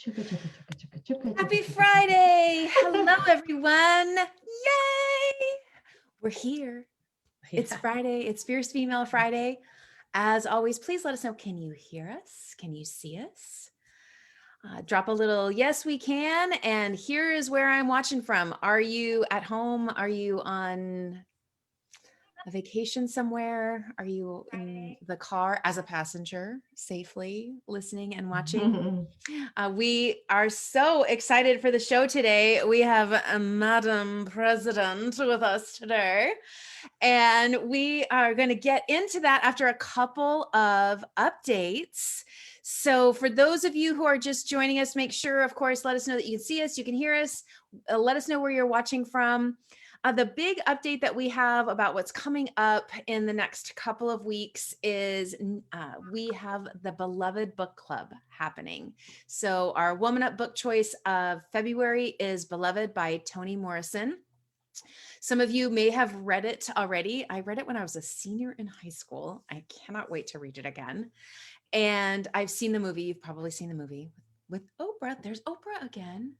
Happy Friday. Hello, everyone. Yay. We're here. It's Friday. It's Fierce Female Friday. As always, please let us know. Can you hear us? Can you see us? Drop a little, yes, we can. And here is where I'm watching from. Are you at home? Are you on a vacation somewhere? Are you in the car as a passenger, safely listening and watching? We are so excited for the show today. We have a Madam President with us today, and we are going to get into that after a couple of updates. So for those of you who are just joining us, make sure, of course, let us know that you can see us, you can hear us, let us know where you're watching from. The big update that we have about what's coming up in the next couple of weeks is we have the Beloved Book Club happening. So our Woman Up book choice of February is Beloved by Toni Morrison. Some of you may have read it already. I read it when I was a senior in high school. I cannot wait to read it again. And I've seen the movie. You've probably seen the movie with Oprah. There's Oprah again.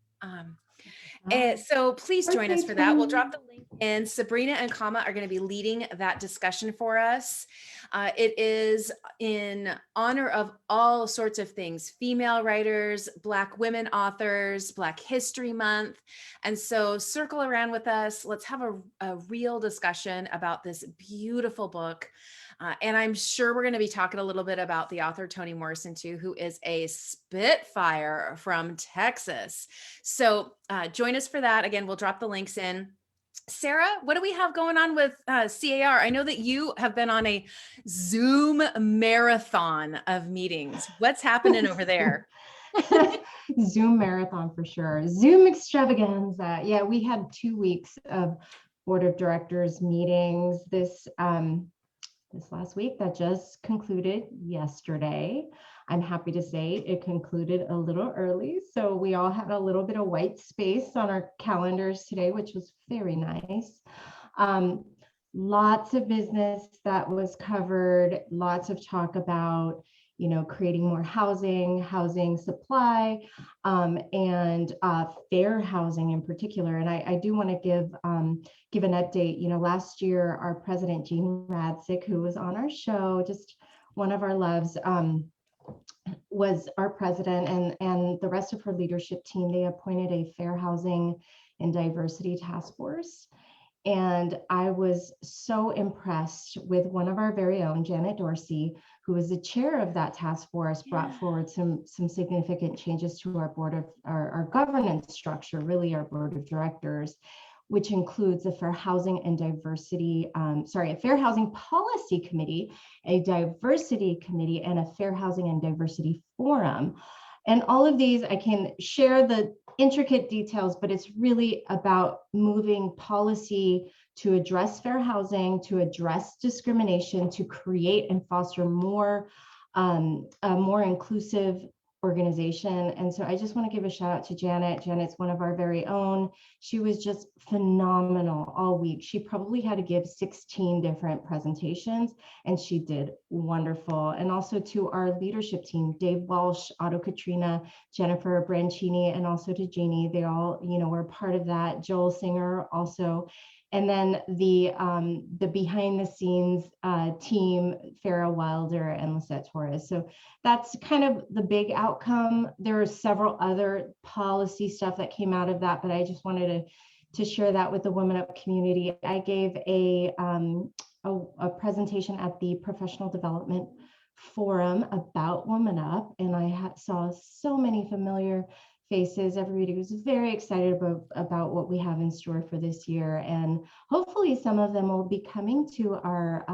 And so please join us for that. We'll drop the link in. Sabrina and Kama are going to be leading that discussion for us. It is in honor of all sorts of things, female writers, Black women authors, Black History Month. And so circle around with us. Let's have a real discussion about this beautiful book. And I'm sure we're going to be talking a little bit about the author, Toni Morrison, too, who is a Spitfire from Texas. So join us for that. Again, we'll drop the links in. Sarah, what do we have going on with CAR? I know that you have been on a Zoom marathon of meetings. What's happening over there? Zoom marathon for sure. Zoom extravaganza. Yeah, we had 2 weeks of board of directors meetings this last week that just concluded yesterday. I'm happy to say it concluded a little early. So we all had a little bit of white space on our calendars today, which was very nice. Lots of business that was covered, lots of talk about, creating more housing supply, and fair housing in particular. And I do want to give an update. Last year, our president, Jean Radzik, who was on our show, just one of our loves, was our president, and the rest of her leadership team, they appointed a fair housing and diversity task force. And I was so impressed with one of our very own, Janet Dorsey, who is the chair of that task force, brought forward some significant changes to our our governance structure, really our board of directors, which includes a fair housing and diversity, a fair housing policy committee, a diversity committee, and a fair housing and diversity forum. And all of these, I can share the intricate details, but it's really about moving policy to address fair housing, to address discrimination, to create and foster a more inclusive organization. And so I just want to give a shout out to Janet. Janet's one of our very own. She was just phenomenal all week. She probably had to give 16 different presentations, and she did wonderful. And also to our leadership team, Dave Walsh, Otto Katrina, Jennifer Brancini, and also to Jeannie. They all, were part of that. Joel Singer also. And then the behind the scenes team, Farrah Wilder and Lisette Torres. So that's kind of the big outcome. There are several other policy stuff that came out of that, but I just wanted to share that with the Women Up community. I gave a presentation at the Professional Development Forum about Women Up, and I saw so many familiar faces. Everybody was very excited about what we have in store for this year, and hopefully some of them will be coming to our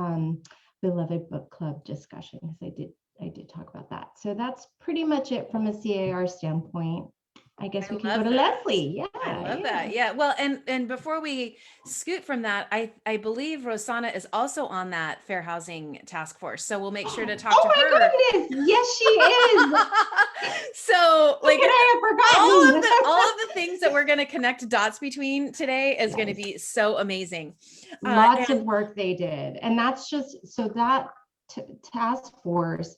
Beloved Book Club discussion, because I did talk about that. So that's pretty much it from a CAR standpoint. I guess we can go to Leslie. Yeah, I love that. Yeah. Well, and before we scoot from that, I believe Rosanna is also on that fair housing task force. So we'll make sure to talk to her. Oh my goodness. Yes, she is. So like I have forgotten. all of the things that we're going to connect dots between today is going to be so amazing. Lots of work they did. And that's just, so that task force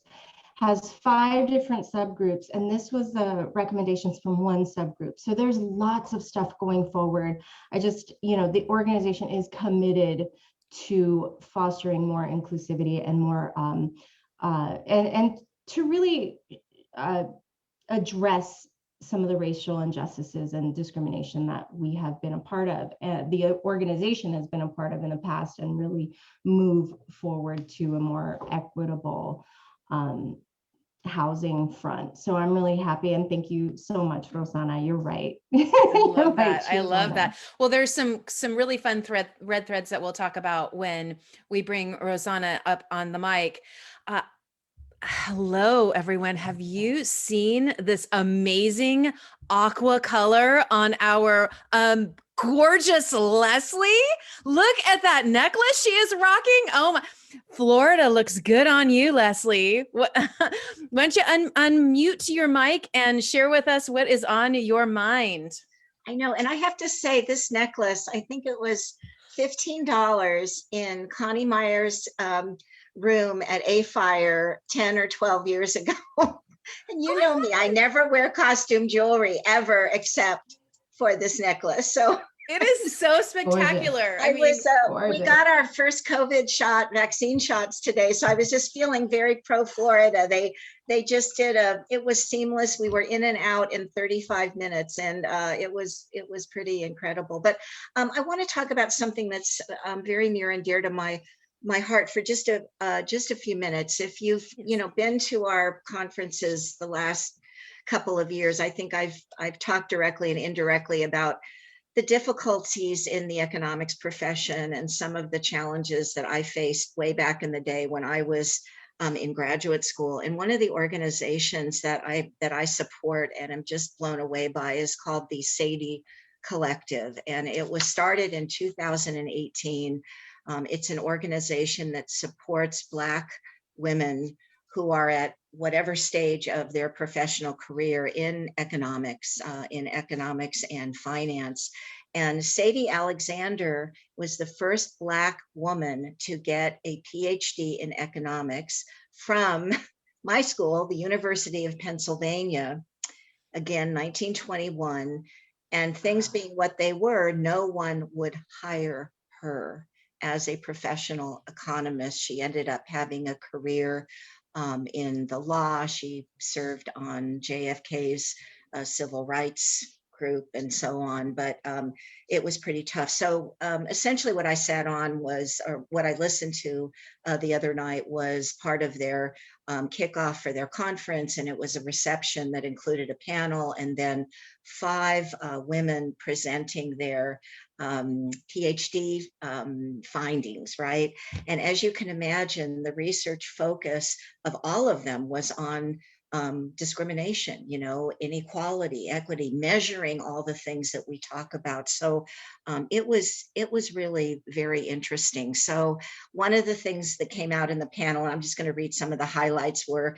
has 5 different subgroups, and this was the recommendations from one subgroup. So there's lots of stuff going forward. I just, the organization is committed to fostering more inclusivity and more, and to really address some of the racial injustices and discrimination that we have been a part of, and the organization has been a part of in the past, and really move forward to a more equitable housing front. So I'm really happy, and thank you so much, Rosanna. You're right. I love that. I love that. Well, there's some really fun red threads that we'll talk about when we bring Rosanna up on the mic. Hello, everyone. Have you seen this amazing aqua color on our gorgeous Leslie? Look at that necklace she is rocking. Oh my, Florida looks good on you, Leslie. Why don't you unmute your mic and share with us what is on your mind? I know, and I have to say, this necklace, I think it was $15 in Connie Meyer's room at A Fire 10 or 12 years ago. And you know me, I never wear costume jewelry ever except for this necklace. So it is so spectacular. We got our first COVID vaccine shots today. So I was just feeling very pro Florida. They just did it was seamless. We were in and out in 35 minutes, and it was pretty incredible. But I want to talk about something that's very near and dear to my heart for just a few minutes. If you've been to our conferences the last couple of years, I think I've talked directly and indirectly about the difficulties in the economics profession and some of the challenges that I faced way back in the day when I was in graduate school. And one of the organizations that I support and am just blown away by is called the Sadie Collective. And it was started in 2018. It's an organization that supports Black women who are at whatever stage of their professional career in economics and finance. And Sadie Alexander was the first Black woman to get a PhD in economics from my school, the University of Pennsylvania, again, 1921. And things being what they were, no one would hire her as a professional economist. She ended up having a career in the law. She served on JFK's civil rights group and so on, but it was pretty tough. So essentially what I sat on was, or what I listened to the other night was part of their kickoff for their conference. And it was a reception that included a panel and then 5 women presenting their PhD findings, right? And as you can imagine, the research focus of all of them was on discrimination, inequality, equity, measuring all the things that we talk about. So it was really very interesting. So one of the things that came out in the panel, and I'm just going to read some of the highlights, were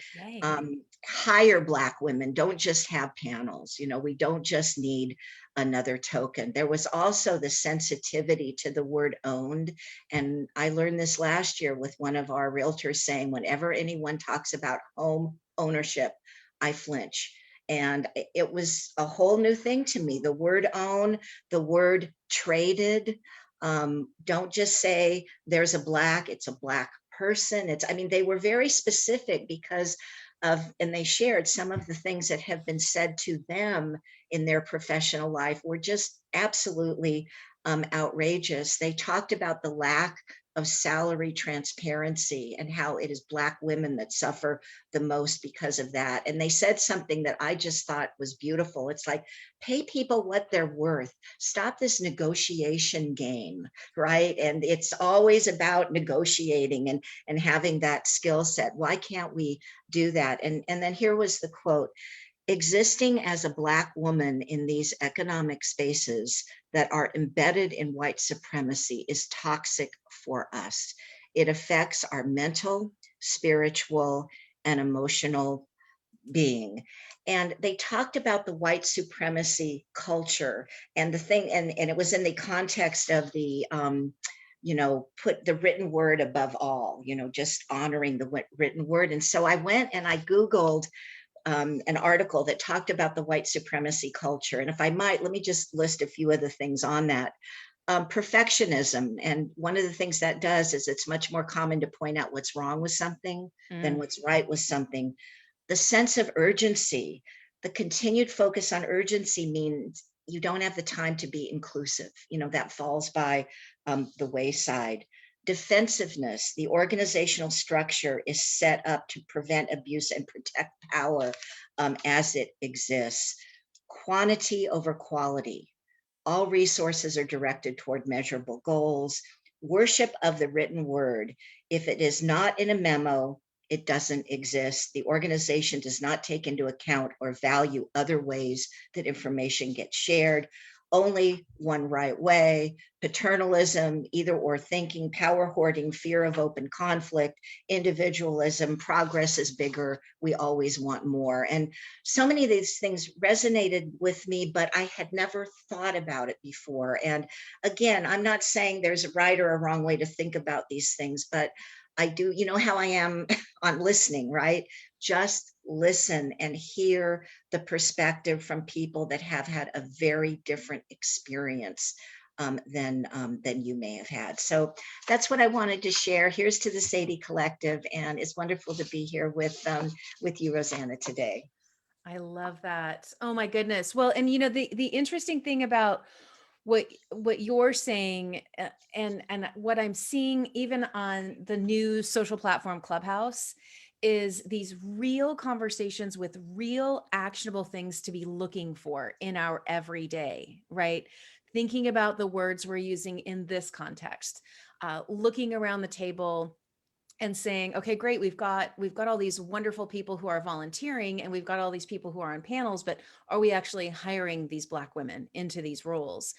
hire Black women, don't just have panels. We don't just need another token. There was also the sensitivity to the word owned. And I learned this last year with one of our realtors saying, whenever anyone talks about home ownership, I flinch. And it was a whole new thing to me. The word own, the word traded. Don't just say there's a Black, it's a Black person. They were very specific because and they shared some of the things that have been said to them in their professional life were just absolutely outrageous. They talked about the lack of salary transparency and how it is Black women that suffer the most because of that. And they said something that I just thought was beautiful. It's like, pay people what they're worth. Stop this negotiation game, right? And it's always about negotiating and having that skill set. Why can't we do that? And then here was the quote: existing as a Black woman in these economic spaces that are embedded in white supremacy is toxic for us. It affects our mental, spiritual, and emotional being. And they talked about the white supremacy culture and the thing, and it was in the context of the put the written word above all, just honoring the written word. And so I went and I Googled an article that talked about the white supremacy culture. And if I might, let me just list a few of the things on that. Perfectionism. And one of the things that does is it's much more common to point out what's wrong with something than what's right with something. The sense of urgency, the continued focus on urgency means you don't have the time to be inclusive. That falls by the wayside. Defensiveness, the organizational structure is set up to prevent abuse and protect power as it exists. Quantity over quality. All resources are directed toward measurable goals. Worship of the written word. If it is not in a memo, it doesn't exist. The organization does not take into account or value other ways that information gets shared. Only one right way. Paternalism, either or thinking, power hoarding, fear of open conflict, individualism, progress is bigger, we always want more. And so many of these things resonated with me, but I had never thought about it before. And again, I'm not saying there's a right or a wrong way to think about these things, but I do, you know how I am on listening, right? Just listen and hear the perspective from people that have had a very different experience than you may have had. So that's what I wanted to share. Here's to the Sadie Collective, and it's wonderful to be here with you, Rosanna, today. I love that. Oh my goodness. Well, and the interesting thing about what you're saying and what I'm seeing even on the new social platform Clubhouse is these real conversations with real actionable things to be looking for in our everyday, right? Thinking about the words we're using in this context, looking around the table and saying, okay, great, we've got all these wonderful people who are volunteering and we've got all these people who are on panels, but are we actually hiring these Black women into these roles?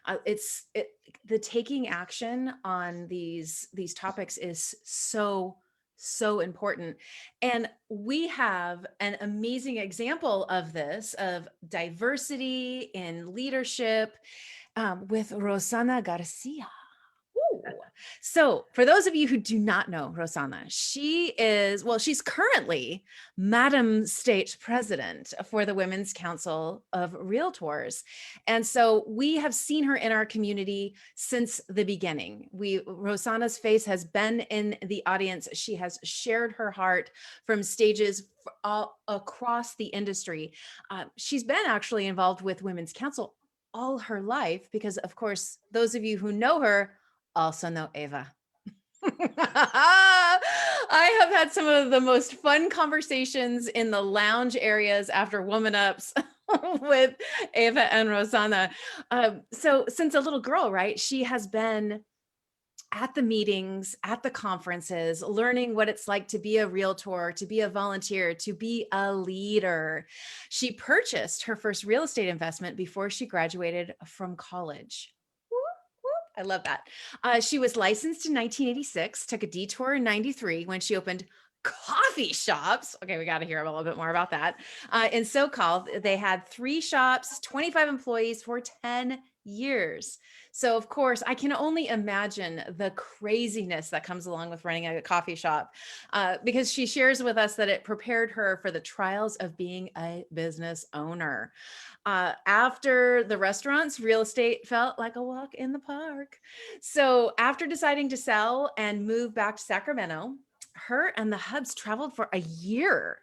The taking action on these topics is so important. And we have an amazing example of this, of diversity in leadership, with Rosanna Garcia. Ooh. So for those of you who do not know Rosanna, she's currently Madam State President for the Women's Council of Realtors. And so we have seen her in our community since the beginning. Rosanna's face has been in the audience. She has shared her heart from stages all across the industry. She's been actually involved with Women's Council all her life because, of course, those of you who know her also know Eva. I have had some of the most fun conversations in the lounge areas after Woman Ups with Eva and Rosanna. So since a little girl, right, she has been at the meetings, at the conferences, learning what it's like to be a realtor, to be a volunteer, to be a leader. She purchased her first real estate investment before she graduated from college. I love that. She was licensed in 1986, took a detour in 93 when she opened coffee shops. Okay, we got to hear a little bit more about that. In SoCal, they had 3 shops, 25 employees for 10 years. So of course, I can only imagine the craziness that comes along with running a coffee shop, because she shares with us that it prepared her for the trials of being a business owner. After the restaurants, real estate felt like a walk in the park. So after deciding to sell and move back to Sacramento, her and the Hubs traveled for a year.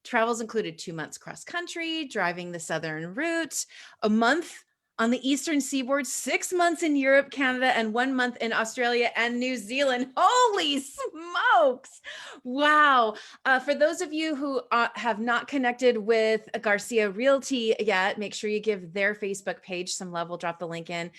Travels included 2 months cross country, driving the southern route, a month on the Eastern Seaboard, 6 months in Europe, Canada, and 1 month in Australia and New Zealand. Holy smokes. Wow. For those of you who have not connected with Garcia Realty yet, make sure you give their Facebook page some love. We'll drop the link in.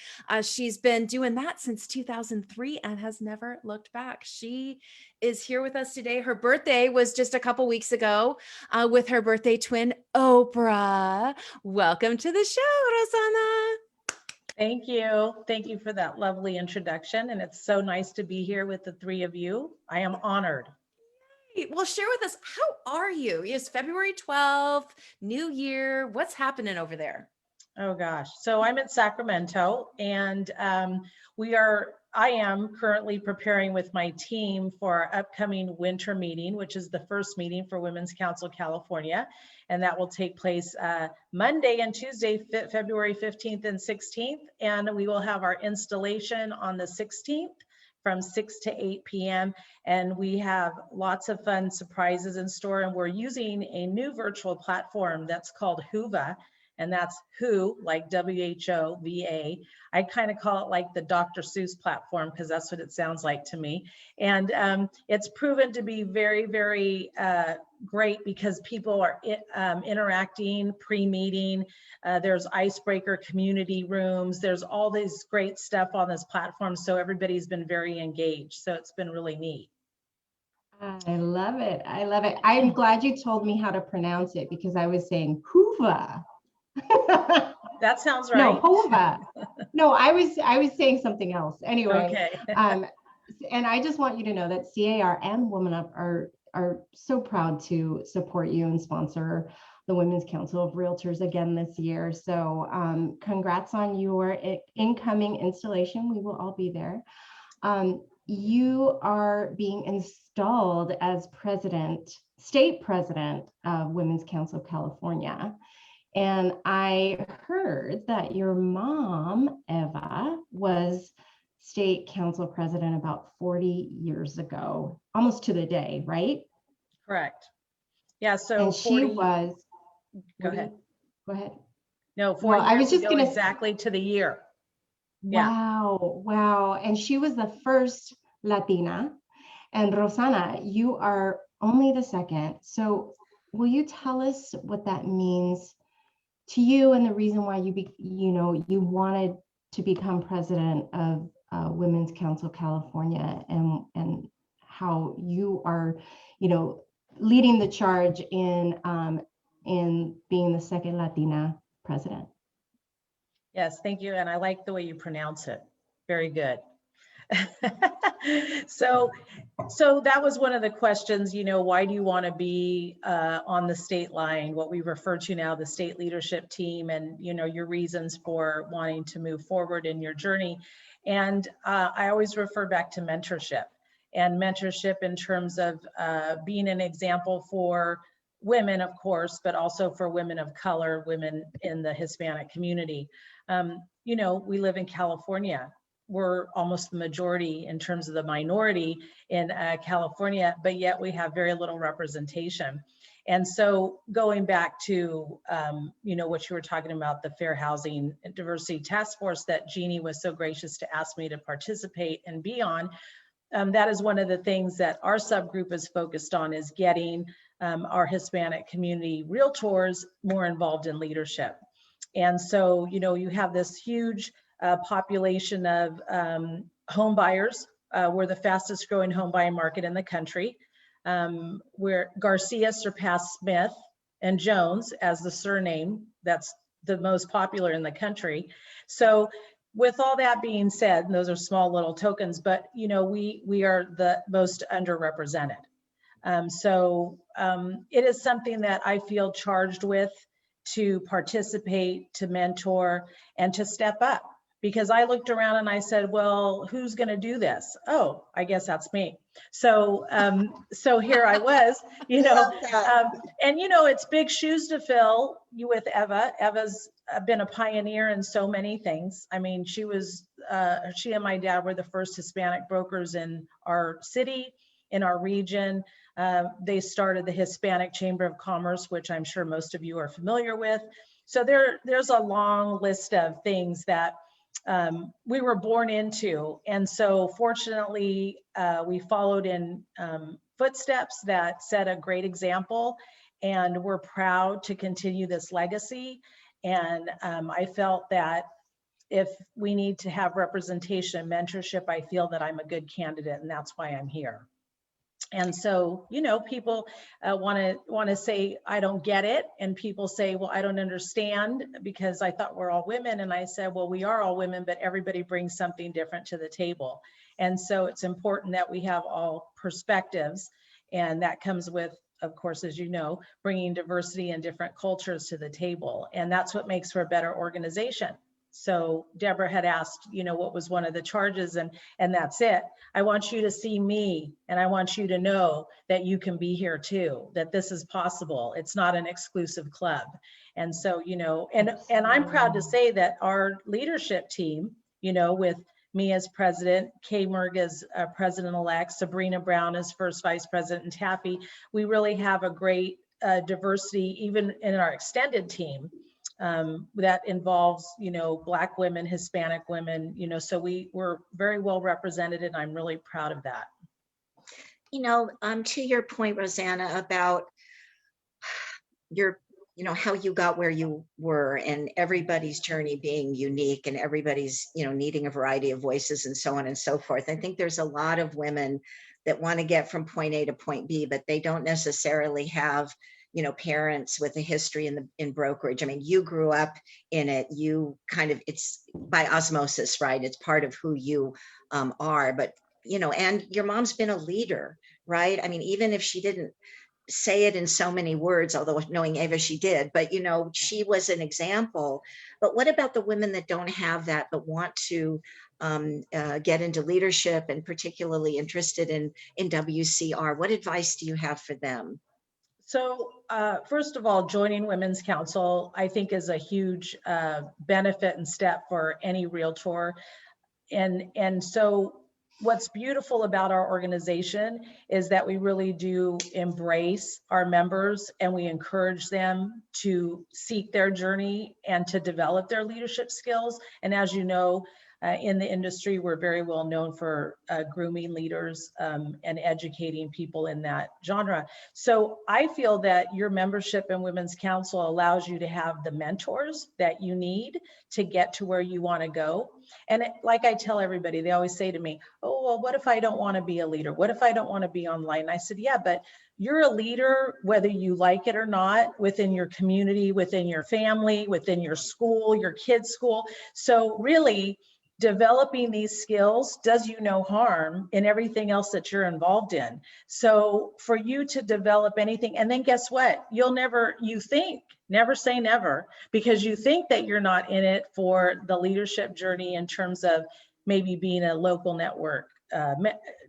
She's been doing that since 2003 and has never looked back. She is here with us today. Her birthday was just a couple weeks ago, with her birthday twin, Oprah. Welcome to the show, Rosanna. Thank you. Thank you for that lovely introduction. And it's so nice to be here with the 3 of you. I am honored. Well, share with us, how are you? It's February 12th, New Year. What's happening over there? Oh gosh. So I'm in Sacramento, and we are I am currently preparing with my team for our upcoming winter meeting, which is the first meeting for Women's Council California. And that will take place Monday and Tuesday, February 15th and 16th. And we will have our installation on the 16th from 6 to 8 p.m. And we have lots of fun surprises in store. And we're using a new virtual platform that's called Whova. And that's who, like WHOVA. I kind of call it like the Dr. Seuss platform because that's what it sounds like to me. And it's proven to be very, very great because people are interacting pre-meeting. There's icebreaker community rooms. There's all this great stuff on this platform. So everybody's been very engaged. So it's been really neat. I love it. I love it. I'm glad you told me how to pronounce it because I was saying Hoover. That sounds right. No, Hova. No, I was saying something else. Anyway, Okay. And I just want you to know that CAR and Women Up are so proud to support you and sponsor the Women's Council of Realtors again this year. So congrats on your incoming installation. We will all be there. You are being installed as state president of Women's Council of California. And I heard that your mom, Eva, was state council president about 40 years ago, almost to the day, right? Correct. Yeah, so and 40, she was, go ahead. Go ahead. No, 40 I was years just ago gonna exactly to the year. Yeah. Wow. And she was the first Latina. And Rosanna, you are only the second. So will you tell us what that means to you and the reason why you wanted to become president of Women's Council California and how you are, leading the charge in being the second Latina president? Yes, thank you. And I like the way you pronounce it. Very good. So that was one of the questions, why do you want to be on the state line, what we refer to now, the state leadership team, and, your reasons for wanting to move forward in your journey. And I always refer back to mentorship in terms of being an example for women, of course, but also for women of color, women in the Hispanic community. We live in California. We're almost the majority in terms of the minority in California, but yet we have very little representation. And so going back to, what you were talking about, the Fair Housing and Diversity Task Force that Jeannie was so gracious to ask me to participate and be on, that is one of the things that our subgroup is focused on, is getting our Hispanic community realtors more involved in leadership. And so, you have this huge population of home buyers. We're the fastest growing home buying market in the country, where Garcia surpassed Smith and Jones as the surname that's the most popular in the country. So with all that being said, and those are small little tokens, but we are the most underrepresented. It is something that I feel charged with, to participate, to mentor, and to step up. Because I looked around and I said, well, who's going to do this? Oh, I guess that's me. So here I was, and it's big shoes to fill with Eva. Eva's been a pioneer in so many things. I mean, she and my dad were the first Hispanic brokers in our city, in our region. They started the Hispanic Chamber of Commerce, which I'm sure most of you are familiar with. So there's a long list of things that we were born into. And so fortunately, we followed in footsteps that set a great example, and we're proud to continue this legacy. And I felt that if we need to have representation and mentorship, I feel that I'm a good candidate, and that's why I'm here. And so, people want to say, I don't get it. And people say, well, I don't understand, because I thought we're all women. And I said, well, we are all women, but everybody brings something different to the table. And so it's important that we have all perspectives. And that comes with, of course, as you know, bringing diversity and different cultures to the table. And that's what makes for a better organization. So Deborah had asked, you know, what was one of the charges, and that's it. I want you to see me, and I want you to know that you can be here too, that this is possible. It's not an exclusive club. And so, you know, and I'm proud to say that our leadership team, you know, with me as president, Kay Merg as president-elect, Sabrina Brown as first vice president, and Taffy, we really have a great diversity, even in our extended team, that involves, you know, Black women, Hispanic women, you know, so we're very well represented, and I'm really proud of that. You know, to your point, Rosanna, about your, you know, how you got where you were, and everybody's journey being unique, and everybody's, you know, needing a variety of voices and so on and so forth. I think there's a lot of women that want to get from point A to point B, but they don't necessarily have, you know, parents with a history in brokerage. I mean, you grew up in it, you kind of, it's by osmosis, right? It's part of who you are, but, you know, and your mom's been a leader, right? I mean, even if she didn't say it in so many words, although knowing Eva, she did, but, you know, she was an example. But what about the women that don't have that, but want to get into leadership, and particularly interested in WCR? What advice do you have for them? So first of all, joining Women's Council, I think, is a huge benefit and step for any realtor. And so what's beautiful about our organization is that we really do embrace our members, and we encourage them to seek their journey and to develop their leadership skills. And as you know, in the industry, we're very well known for grooming leaders and educating people in that genre. So I feel that your membership in Women's Council allows you to have the mentors that you need to get to where you want to go. And like I tell everybody, they always say to me, oh, well, what if I don't want to be a leader? What if I don't want to be online? And I said, yeah, but you're a leader, whether you like it or not, within your community, within your family, within your school, your kids' school. So really, developing these skills does you no harm in everything else that you're involved in. So for you to develop anything, and then guess what? Never say never, because you think that you're not in it for the leadership journey in terms of maybe being a local network,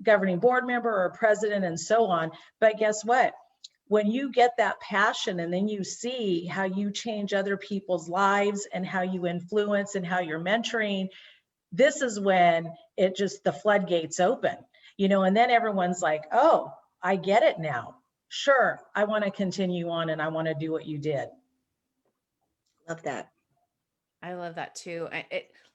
governing board member or president and so on. But guess what? When you get that passion, and then you see how you change other people's lives, and how you influence, and how you're mentoring, this is when it just, the floodgates open, you know, and then everyone's like, oh, I get it now. Sure, I want to continue on, and I want to do what you did. Love that. I love that too.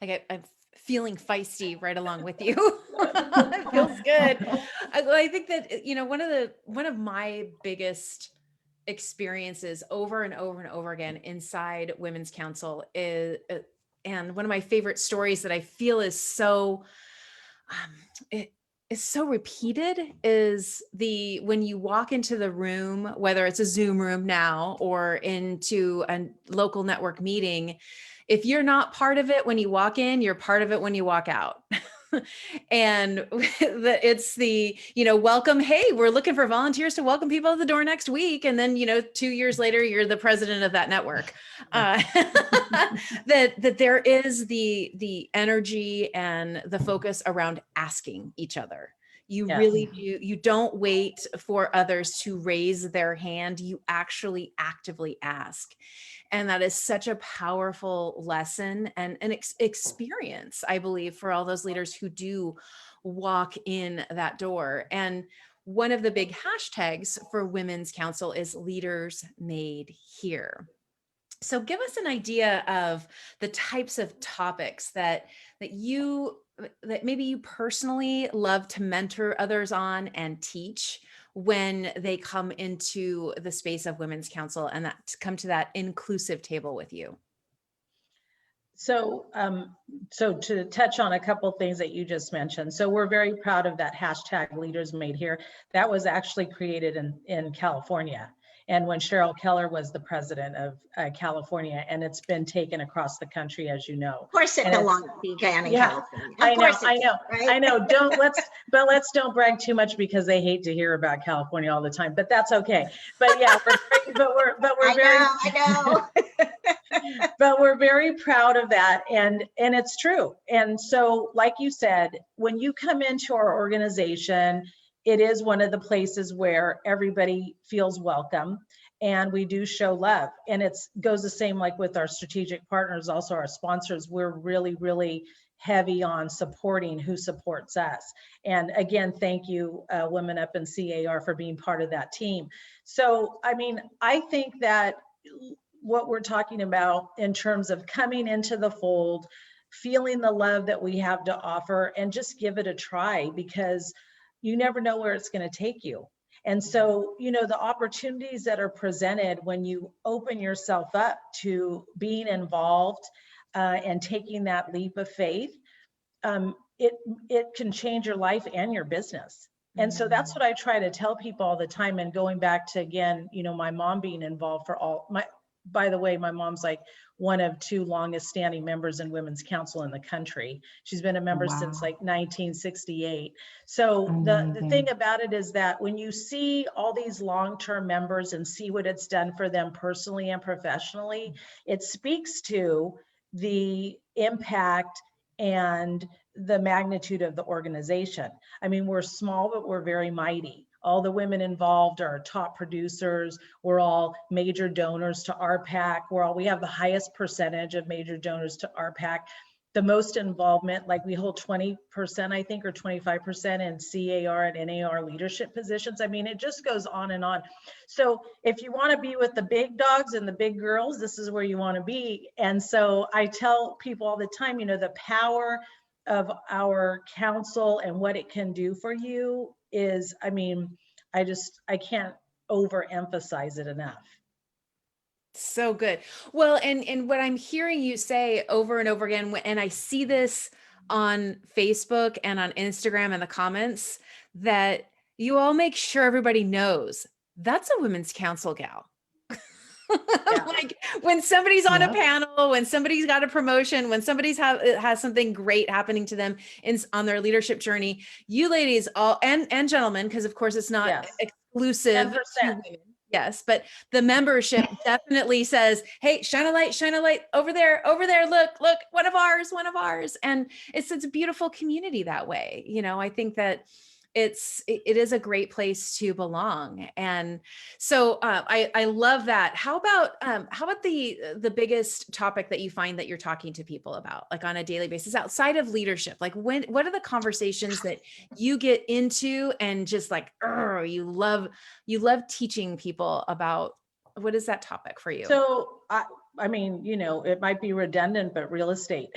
I'm feeling feisty right along with you. It feels good. I think that, you know, one of my biggest experiences over and over and over again inside Women's Council is, and one of my favorite stories that I feel is so, it is so repeated, is when you walk into the room, whether it's a Zoom room now or into a local network meeting, if you're not part of it when you walk in, you're part of it when you walk out. And it's the, you know, welcome. Hey, we're looking for volunteers to welcome people at the door next week. And then, you know, 2 years later, you're the president of that network. That there is the energy and the focus around asking each other. You really do. You don't wait for others to raise their hand. You actually actively ask. And that is such a powerful lesson and an experience, I believe, for all those leaders who do walk in that door. And one of the big hashtags for Women's Council is Leaders Made Here. So give us an idea of the types of topics that maybe you personally love to mentor others on and teach when they come into the space of Women's Council, and that come to that inclusive table with you. So, so to touch on a couple things that you just mentioned. So we're very proud of that hashtag Leaders Made Here. That was actually created in California. And when Cheryl Keller was the president of California, and it's been taken across the country, as you know. Of course, it began in California. I know. Let's don't brag too much, because they hate to hear about California all the time. But that's okay. But yeah, we're very. I know. But we're very proud of that. And it's true. And so, like you said, when you come into our organization, it is one of the places where everybody feels welcome, and we do show love. And it goes the same like with our strategic partners, also our sponsors. We're really, really heavy on supporting who supports us. And again, thank you, Women Up in CAR, for being part of that team. So, I mean, I think that what we're talking about in terms of coming into the fold, feeling the love that we have to offer, and just give it a try, because you never know where it's going to take you. And so, you know, the opportunities that are presented when you open yourself up to being involved and taking that leap of faith, it can change your life and your business. And so that's what I try to tell people all the time. And going back to, again, you know, my mom being involved for by the way, my mom's like one of 2 longest standing members in Women's Council in the country. She's been a member since like 1968. So the thing about it is that when you see all these long-term members and see what it's done for them personally and professionally, it speaks to the impact and the magnitude of the organization. I mean, we're small, but we're very mighty. All the women involved are top producers. We're all major donors to RPAC. We have the highest percentage of major donors to RPAC. The most involvement, like we hold 20%, I think, or 25% in CAR and NAR leadership positions. I mean, it just goes on and on. So if you want to be with the big dogs and the big girls, this is where you want to be. And so I tell people all the time, you know, the power of our council and what it can do for you is, I mean, I can't overemphasize it enough. So good. Well, and what I'm hearing you say over and over again, and I see this on Facebook and on Instagram and the comments, that you all make sure everybody knows that's a women's council gal. Yeah. Like when somebody's on a panel, when somebody's got a promotion, when somebody's has something great happening to them on their leadership journey, you ladies all, and gentlemen, because of course it's not exclusive 10%. to women. Yes, but the membership definitely says, hey, shine a light over there, look, one of ours. And it's a beautiful community that way. You know, I think that it is a great place to belong. And so I love that. How about the biggest topic that you find that you're talking to people about, like on a daily basis outside of leadership? Like what are the conversations that you get into and just like, you love teaching people about? What is that topic for you? So I mean, you know, it might be redundant, but real estate.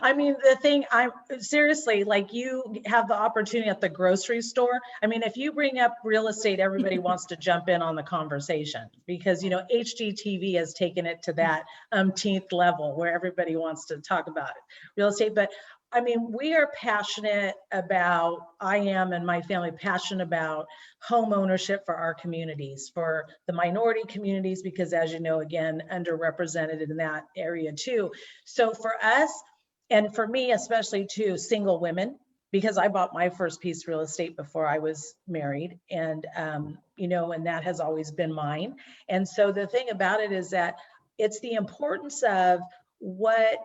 I mean, the thing, I'm seriously, like, you have the opportunity at the grocery store. I mean, if you bring up real estate, everybody wants to jump in on the conversation because, you know, HGTV has taken it to that umpteenth level where everybody wants to talk about it, real estate. But I mean, we are passionate about, I am and my family passionate about home ownership for our communities, for the minority communities, because as you know, again, underrepresented in that area too. So for us, and for me, especially too, single women, because I bought my first piece of real estate before I was married, and you know, and that has always been mine. And so the thing about it is that it's the importance of what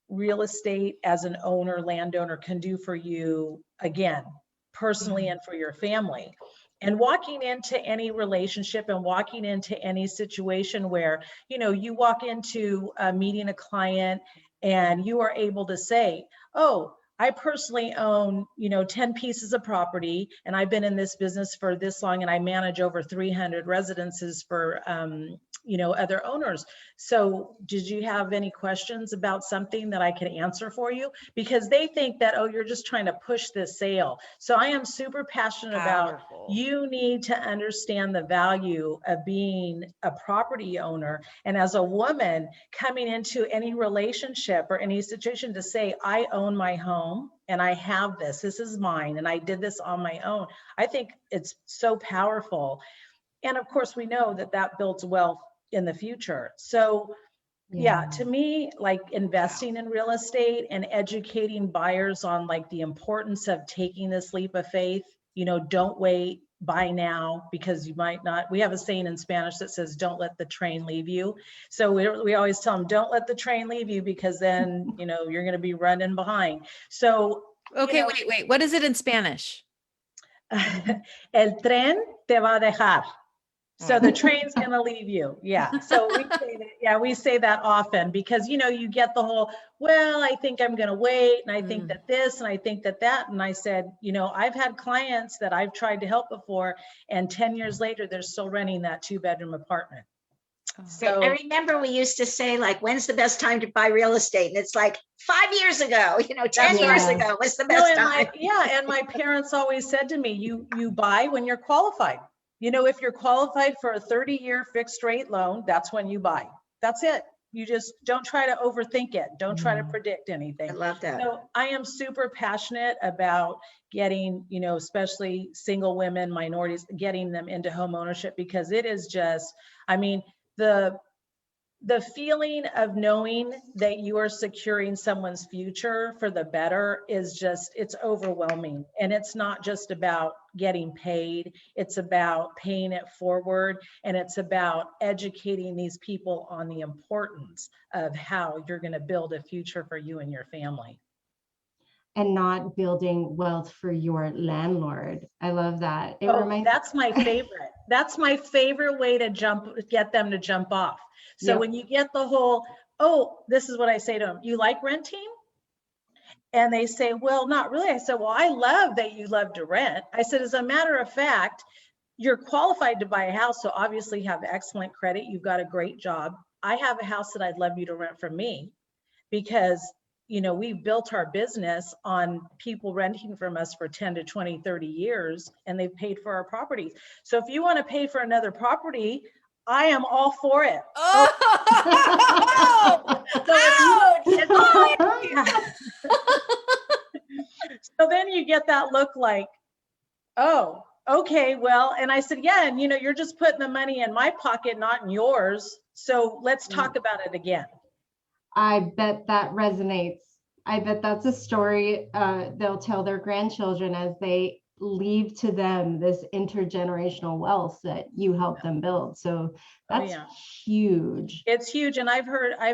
real estate as an owner, landowner can do for you, again, personally and for your family. And walking into any relationship and walking into any situation where, you know, you walk into meeting a client and you are able to say, oh, I personally own, you know, 10 pieces of property, and I've been in this business for this long, and I manage over 300 residences for, you know, other owners. So did you have any questions about something that I could answer for you? Because they think that, oh, you're just trying to push this sale. So I am super passionate about, you need to understand the value of being a property owner. And as a woman coming into any relationship or any situation to say, I own my home and I have this is mine, and I did this on my own. I think it's so powerful. And of course, we know that that builds wealth in the future. So yeah, to me, like investing in real estate and educating buyers on like the importance of taking this leap of faith, you know, don't wait, buy now because you might not. We have a saying in Spanish that says, don't let the train leave you. So we always tell them, don't let the train leave you, because then, you know, you're going to be running behind. So, Okay, you know, wait. What is it in Spanish? El tren te va a dejar. So the train's going to leave you. Yeah. So we say that, yeah, we say that often because, you know, you get the whole, well, I think I'm going to wait. And I think that this, and I think that that. And I said, you know, I've had clients that I've tried to help before, and 10 years later, they're still renting that 2-bedroom apartment. So I remember we used to say, like, when's the best time to buy real estate? And it's like 5 years ago, you know, 10 years ago was the best time. And my parents always said to me, you buy when you're qualified. You know, if you're qualified for a 30-year fixed rate loan, that's when you buy. That's it. You just don't try to overthink it. Don't try to predict anything. I love that. So I am super passionate about getting, you know, especially single women, minorities, getting them into home ownership, because it is just, I mean, the feeling of knowing that you are securing someone's future for the better is just, it's overwhelming. And it's not just about getting paid, it's about paying it forward, and it's about educating these people on the importance of how you're going to build a future for you and your family. And not building wealth for your landlord. I love that. It reminds That's my favorite. That's my favorite way to get them to jump off. So when you get the whole, oh, this is what I say to them, you like renting? And they say, well, not really. I said, well, I love that you love to rent. I said, as a matter of fact, you're qualified to buy a house, so obviously you have excellent credit. You've got a great job. I have a house that I'd love you to rent from me, because you know, we've built our business on people renting from us for 10 to 20, 30 years, and they've paid for our properties. So if you want to pay for another property, I am all for it. So then you get that look like, oh, okay, well, and I said, yeah, and you know, you're just putting the money in my pocket, not in yours. So let's talk about it again. I bet that resonates. I bet that's a story they'll tell their grandchildren as they leave to them this intergenerational wealth that you help them build. So that's huge. It's huge. And I've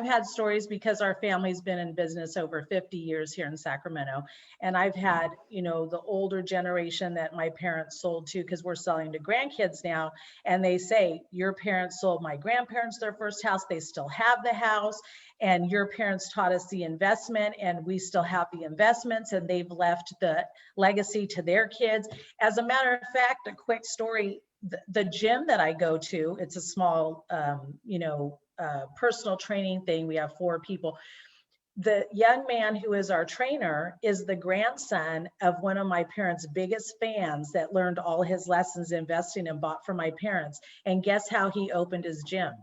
had stories, because our family's been in business over 50 years here in Sacramento. And I've had, you know, the older generation that my parents sold to, because we're selling to grandkids now. And they say, your parents sold my grandparents their first house. They still have the house. And your parents taught us the investment, and we still have the investments, and they've left the legacy to their kids. As a matter of fact, a quick story, the gym that I go to, it's a small, personal training thing. We have 4 people. The young man who is our trainer is the grandson of one of my parents' biggest fans that learned all his lessons investing and bought from my parents. And guess how he opened his gym?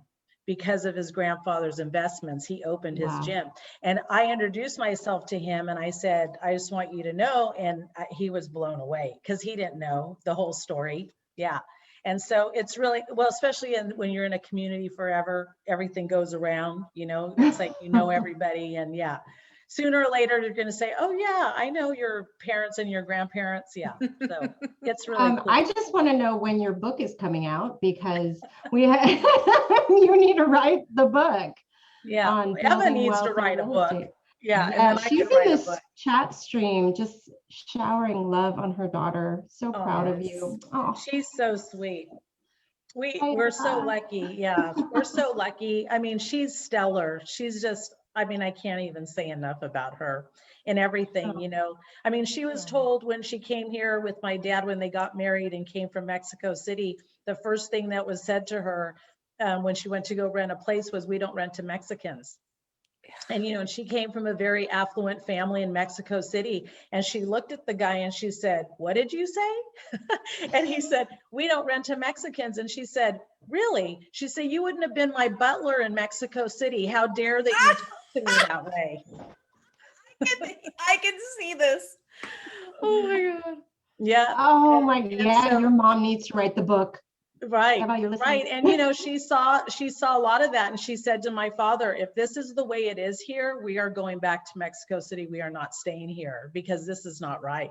Because of his grandfather's investments, he opened his gym. And I introduced myself to him and I said, I just want you to know. And he was blown away because he didn't know the whole story. Yeah. And so it's really, well, especially when you're in a community forever, everything goes around, you know, it's like, you know, everybody. And yeah, sooner or later, they're going to say, oh yeah, I know your parents and your grandparents. Yeah. So it's really cool. I just want to know when your book is coming out, because you need to write the book. Yeah. Eva needs to write a book. Yeah. And then she's in this chat stream, just showering love on her daughter. So proud of you. Oh, she's so sweet. We're so lucky. Yeah, we're so lucky. I mean, she's stellar. She's just, I mean, I can't even say enough about her and everything, you know. I mean, she was told when she came here with my dad, when they got married and came from Mexico City, the first thing that was said to her when she went to go rent a place was, we don't rent to Mexicans. And, you know, she came from a very affluent family in Mexico City, and she looked at the guy and she said, what did you say? And he said, we don't rent to Mexicans. And she said, really? She said, you wouldn't have been my butler in Mexico City. How dare that you talk to me that way? I can see this. Oh my God. Yeah. Oh my God. So, your mom needs to write the book. Right. Right. And, you know, she saw a lot of that. And she said to my father, if this is the way it is here, we are going back to Mexico City. We are not staying here because this is not right.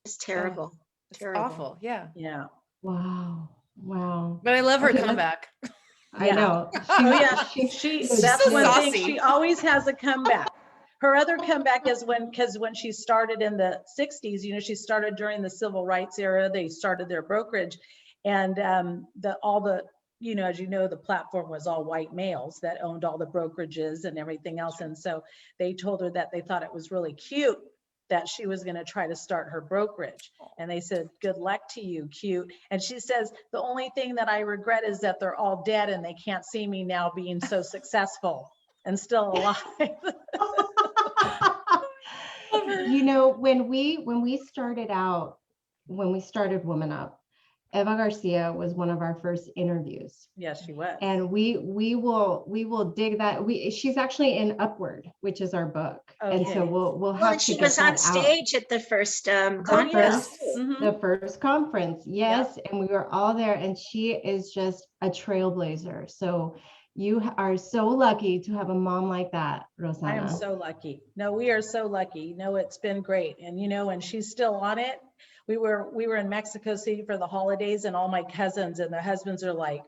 It's terrible. It's awful. Yeah. Yeah. Wow. Wow. But I love her Okay, comeback. I Yeah. know. Oh yeah, was that's so one good. thing. saucy. She always has a comeback. Her other comeback is because when she started in the 60s, you know, she started during the civil rights era. They started their brokerage, and you know, as you know, the platform was all white males that owned all the brokerages and everything else. And so they told her that they thought it was really cute that she was going to try to start her brokerage. And they said, good luck to you, cute. And she says, the only thing that I regret is that they're all dead and they can't see me now being so successful and still alive. You know, when we started out, when we started Woman Up, Eva Garcia was one of our first interviews. Yes, she was. And we will dig that. She's actually in Upward, which is our book. And so Okay. we'll have Well, and to she get was on that out. stage at the first Oh, conference. yes. too. Mhm. The first conference, yes, and we were all there, and she is just a trailblazer. So you are so lucky to have a mom like that, Rosanna. I am so lucky. No, we are so lucky. No, it's been great. And you know, and she's still on it. We were in Mexico City for the holidays, and all my cousins and their husbands are like,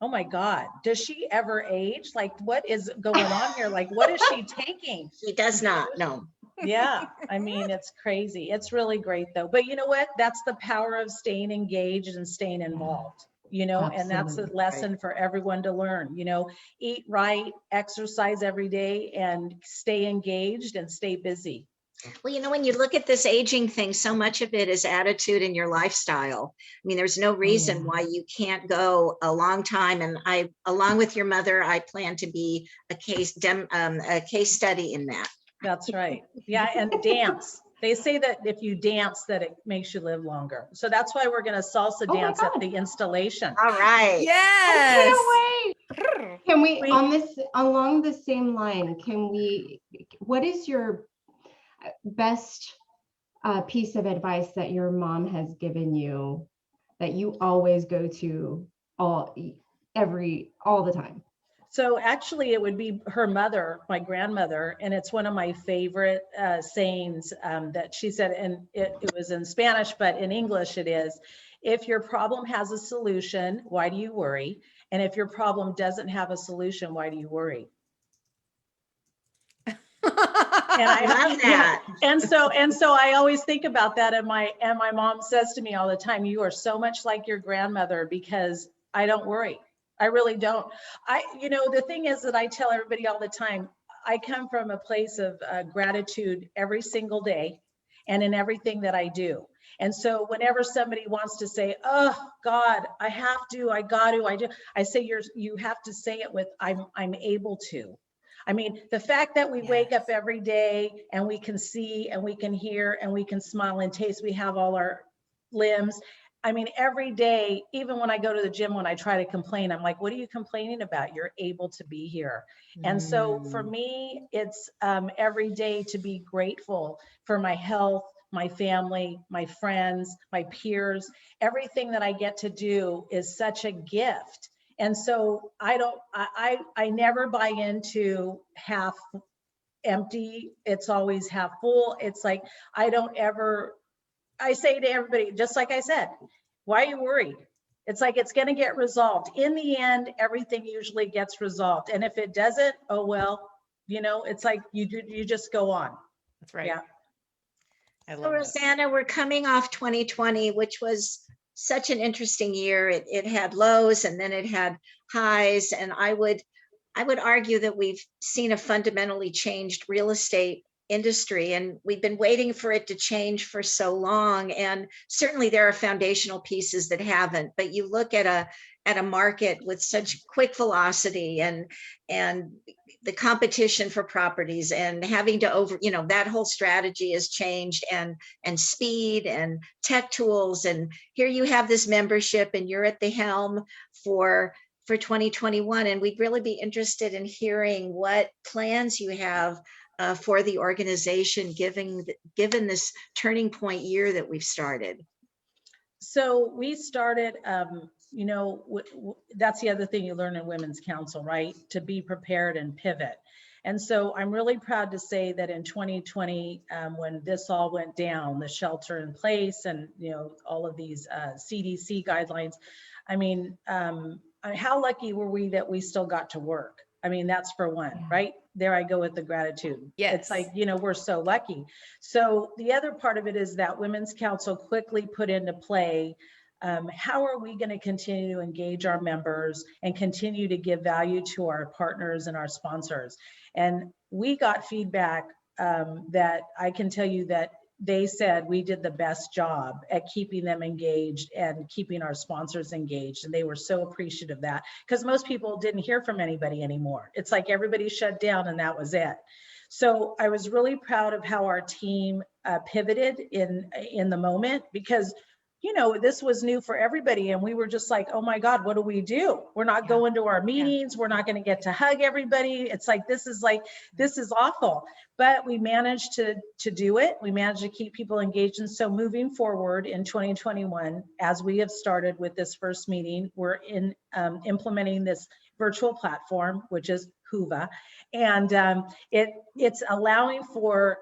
oh my God, does she ever age? Like, what is going on here? Like, what is she taking? She does not, no. Yeah, I mean, it's crazy. It's really great though. But you know what? That's the power of staying engaged and staying involved, you know, and that's a Absolutely. lesson for everyone to learn, you know, eat right, exercise every day, and stay engaged and stay busy. Well, you know, when you look at this aging thing, so much of it is attitude and your lifestyle. I mean, there's no reason yeah. why you can't go a long time. And I, along with your mother, I plan to be a case study in that. That's right. Yeah, and dance. They say that if you dance, that it makes you live longer. So that's why we're going to salsa Oh my dance at God. the installation. All right. Yes. I can't wait. Can we, We- on this, along the same line, what is your best piece of advice that your mom has given you that you always go to all the time? So actually, it would be her mother, my grandmother, and it's one of my favorite sayings that she said, and it was in Spanish, but in English it is, if your problem has a solution, why do you worry? And if your problem doesn't have a solution, why do you worry? And I love that. And so I always think about that, and my mom says to me all the time, you are so much like your grandmother, because I don't worry. I really don't. You know, the thing is that I tell everybody all the time, I come from a place of gratitude every single day and in everything that I do. And so whenever somebody wants to say, oh God, I have to, I got to, I do, I say, you have to say it with, I'm able to. I mean, the fact that we wake up every day and we can see and we can hear and we can smile and taste, we have all our limbs. I mean, every day, even when I go to the gym, when I try to complain, I'm like, what are you complaining about? You're able to be here. And so for me, it's every day to be grateful for my health, my family, my friends, my peers. Everything that I get to do is such a gift. And so I never buy into half empty. It's always half full. It's like, I say to everybody, just like I said, why are you worried? It's like, it's going to get resolved. In the end, everything usually gets resolved. And if it doesn't, oh, well, you know, it's like you just go on. That's right. Yeah. I So love that. Rosanna, we're coming off 2020, which was such an interesting year. It had lows and then it had highs. And I would argue that we've seen a fundamentally changed real estate industry, and we've been waiting for it to change for so long. And certainly there are foundational pieces that haven't, but you look at a market with such quick velocity and the competition for properties and having to that whole strategy has changed, and speed and tech tools. And here you have this membership and you're at the helm for 2021. And we'd really be interested in hearing what plans you have for the organization, given this turning point year that we've started. So we started, you know, that's the other thing you learn in Women's Council, right? To be prepared and pivot. And so I'm really proud to say that in 2020, when this all went down, the shelter in place and, all of these CDC guidelines, I mean, how lucky were we that we still got to work? I mean, that's for one, right? There I go with the gratitude. Yes. It's like, we're so lucky. So the other part of it is that Women's Council quickly put into play, how are we going to continue to engage our members and continue to give value to our partners and our sponsors? And we got feedback that I can tell you that they said we did the best job at keeping them engaged and keeping our sponsors engaged. And they were so appreciative of that, because most people didn't hear from anybody anymore. It's like everybody shut down and that was it. So I was really proud of how our team pivoted in the moment, because this was new for everybody. And we were just like, oh my God, what do we do? We're not going to our meetings. We're not going to get to hug everybody. It's like, this is awful. But we managed to do it. We managed to keep people engaged. And so moving forward in 2021, as we have started with this first meeting, we're implementing this virtual platform, which is Whova. And it's allowing for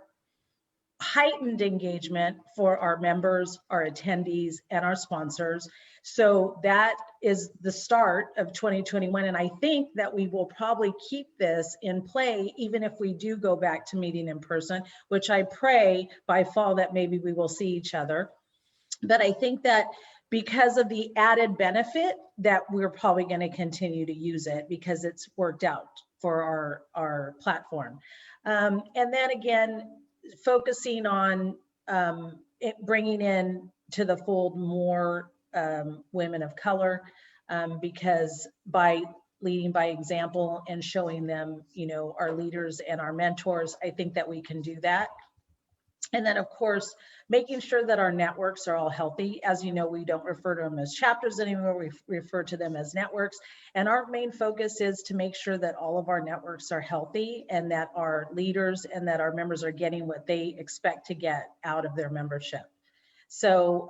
heightened engagement for our members, our attendees, and our sponsors. So that is the start of 2021. And I think that we will probably keep this in play, even if we do go back to meeting in person, which I pray by fall that maybe we will see each other. But I think that because of the added benefit, that we're probably going to continue to use it because it's worked out for our platform. And then again, focusing on bringing in to the fold more women of color, because by leading by example and showing them, our leaders and our mentors, I think that we can do that. And then, of course, making sure that our networks are all healthy. As you know, we don't refer to them as chapters anymore. We refer to them as networks. And our main focus is to make sure that all of our networks are healthy and that our leaders and that our members are getting what they expect to get out of their membership. So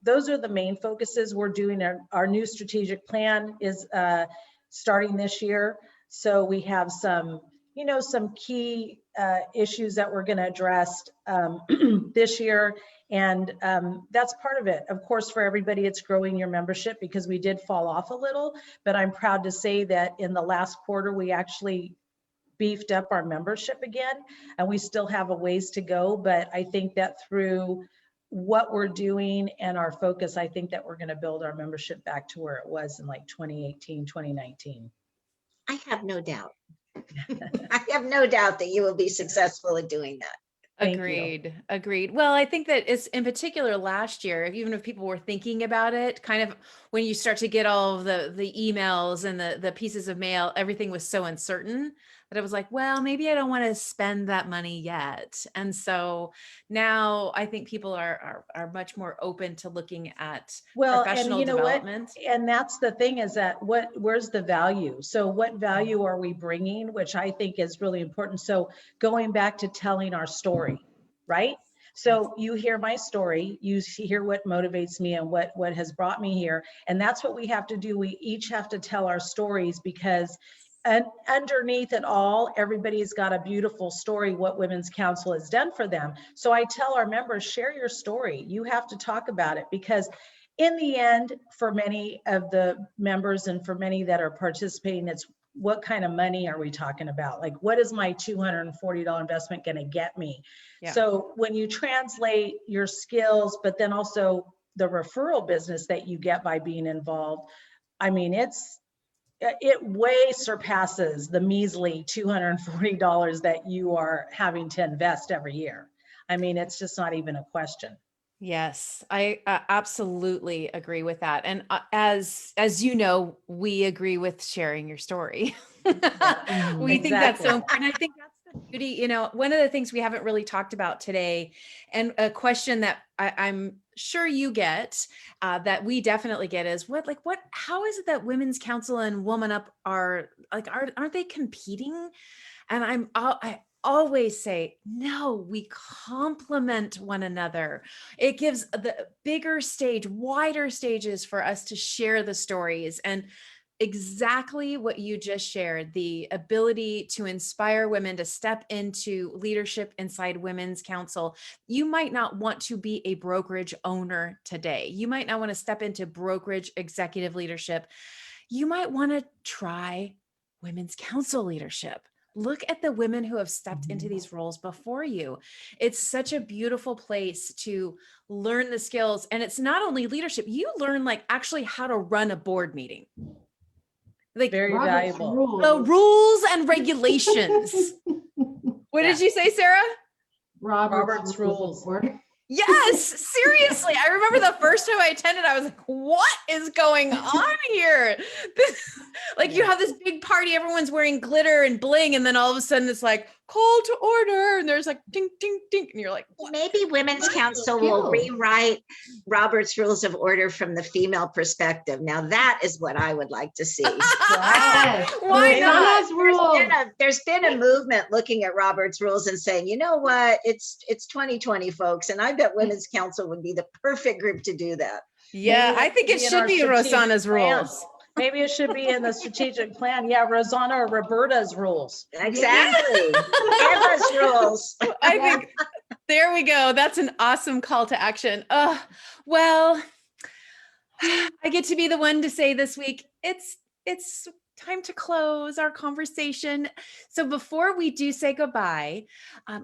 those are the main focuses. We're doing our new strategic plan is starting this year. So we have some key issues that we're going to address this year. And that's part of it. Of course, for everybody, it's growing your membership, because we did fall off a little, but I'm proud to say that in the last quarter, we actually beefed up our membership again, and we still have a ways to go. But I think that through what we're doing and our focus, I think that we're going to build our membership back to where it was in like 2018, 2019. I have no doubt. I have no doubt that you will be successful at doing that. Agreed. Well, I think that it's in particular last year, even if people were thinking about it, kind of when you start to get all of the emails and the pieces of mail, everything was so uncertain that I was like, well, maybe I don't want to spend that money yet. And so now I think people are much more open to looking at professional development. And that's the thing, is that where's the value? So what value are we bringing, which I think is really important. So going back to telling our story, right? So you hear my story, you hear what motivates me and what has brought me here. And that's what we have to do. We each have to tell our stories, because underneath it all, everybody's got a beautiful story, what Women's Council has done for them. So I tell our members, share your story. You have to talk about it, because in the end, for many of the members and for many that are participating, it's what kind of money are we talking about? Like, what is my $240 investment going to get me? Yeah. So when you translate your skills, but then also the referral business that you get by being involved, I mean, it way surpasses the measly $240 that you are having to invest every year. I mean, it's just not even a question. Yes, I absolutely agree with that. And as you know, we agree with sharing your story. We think that's so important. I think that's the beauty. One of the things we haven't really talked about today, and a question that I'm sure you get, that we definitely get, is how is it that Women's Council and Woman Up aren't they competing? And I always say, no, we complement one another. It gives the bigger stage, wider stages for us to share the stories. And exactly what you just shared, the ability to inspire women to step into leadership inside Women's Council. You might not want to be a brokerage owner today. You might not want to step into brokerage executive leadership. You might want to try Women's Council leadership. Look at the women who have stepped into these roles before you. It's such a beautiful place to learn the skills. And it's not only leadership, you learn like actually how to run a board meeting. Like Very Robert's valuable. the rules and regulations. What did you say, Sarah? Robert's rules of order. Yes, seriously. I remember the first time I attended, I was like, what is going on here? Like you have this big party, everyone's wearing glitter and bling, and then all of a sudden it's like, call to order, and there's like ding, ding, ding, and you're like, what? Maybe Women's Council will rewrite Robert's Rules of Order from the female perspective. Now that is what I would like to see. Yes. Why not? There's been a movement looking at Robert's Rules and saying, you know what, it's 2020, folks, and I bet Women's Council would be the perfect group to do that. Yeah, I think it should be Rosanna's rules. Maybe it should be in the strategic plan. Yeah, Rosanna or Roberta's rules. Exactly. Eva's rules. I think there we go. That's an awesome call to action. Well, I get to be the one to say this week, it's time to close our conversation. So before we do say goodbye,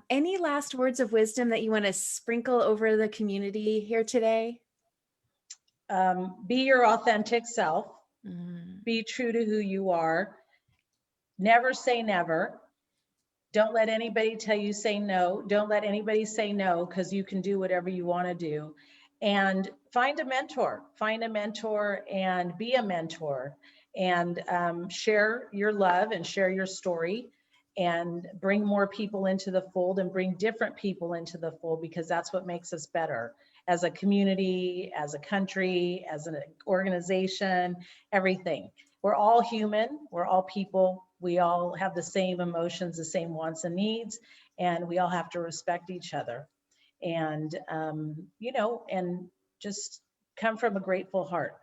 any last words of wisdom that you want to sprinkle over the community here today? Be your authentic self. Be true to who you are. Never say never. Don't let anybody tell you say no. Don't let anybody say no, because you can do whatever you want to do. And find a mentor. Find a mentor and be a mentor. And share your love and share your story and bring more people into the fold and bring different people into the fold, because that's what makes us better as a community, as a country, as an organization, everything. We're all human, we're all people. We all have the same emotions, the same wants and needs, and we all have to respect each other. And, you know, and just come from a grateful heart.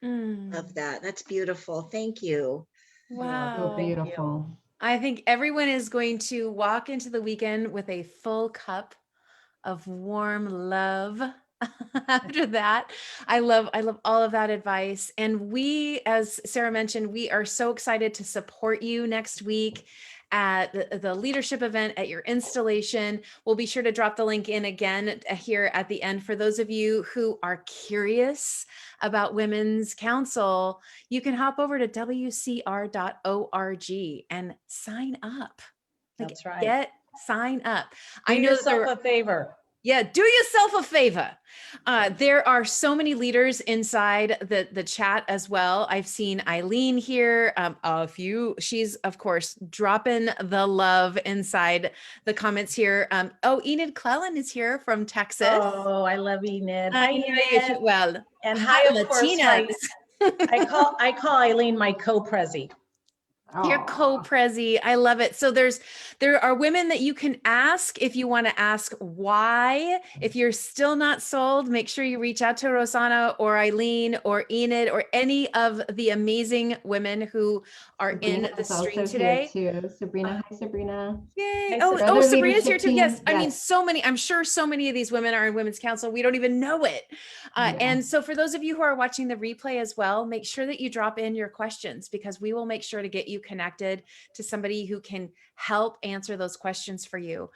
Love that. That's beautiful. Thank you. Wow. So beautiful. I think everyone is going to walk into the weekend with a full cup of warm love. After that, I love all of that advice. And we, as Sarah mentioned, we are so excited to support you next week at the leadership event, at your installation. We'll be sure to drop the link in again here at the end. For those of you who are curious about Women's Council, you can hop over to wcr.org and sign up. That's right. Sign up. Do yourself a favor. Yeah, do yourself a favor. There are so many leaders inside the chat as well. I've seen Eileen here. She's of course dropping the love inside the comments here. Enid Clellan is here from Texas. Oh, I love Enid. Hi, Enid. Well, and hi, of course, I call Eileen my co-prezi. Your co-prezi. I love it. So there are women that you can ask if you want to ask why. If you're still not sold, make sure you reach out to Rosanna or Eileen or Enid or any of the amazing women who are in the stream today. Too. Sabrina, hi Sabrina. Yay. Oh, Sabrina's here too. Yes. I mean, I'm sure so many of these women are in Women's Council. We don't even know it. And so for those of you who are watching the replay as well, make sure that you drop in your questions, because we will make sure to get you connected to somebody who can help answer those questions for you.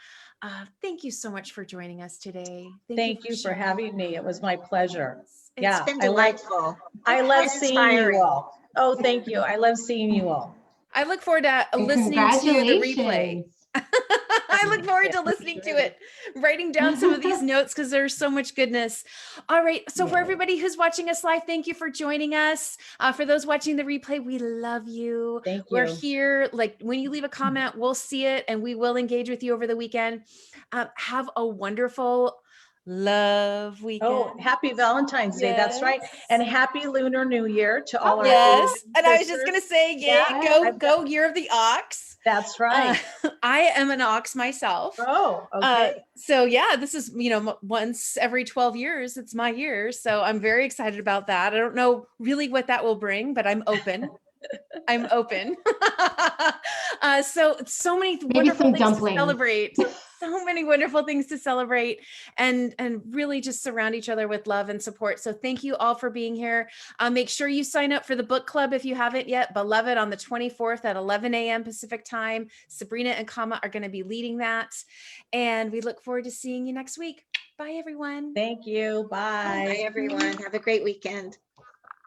Thank you so much for joining us today. Thank you for having me. It was my pleasure. It's been delightful. I love seeing you all. Oh, thank you. I love seeing you all. I look forward to listening to the replay. I look forward to listening to it, writing down some of these notes, because there's so much goodness. All right. So for everybody who's watching us live, thank you for joining us. For those watching the replay, we love you. Thank you. We're here. Like when you leave a comment, we'll see it and we will engage with you over the weekend. Have a wonderful love weekend. Oh, happy Valentine's Day. That's right. And happy Lunar New Year to all our and I was just sisters. going to say, go Year of the Ox. That's right. I am an ox myself. Oh, okay. So yeah, this is, once every 12 years, it's my year. So I'm very excited about that. I don't know really what that will bring, but I'm open. I'm open. So many wonderful some things dumplings. to celebrate. So many wonderful things to celebrate, and really just surround each other with love and support. So thank you all for being here. Make sure you sign up for the book club if you haven't yet. Beloved on the 24th at 11 a.m. Pacific time. Sabrina and Kama are going to be leading that. And we look forward to seeing you next week. Bye, everyone. Thank you. Bye. Bye, everyone. Have a great weekend.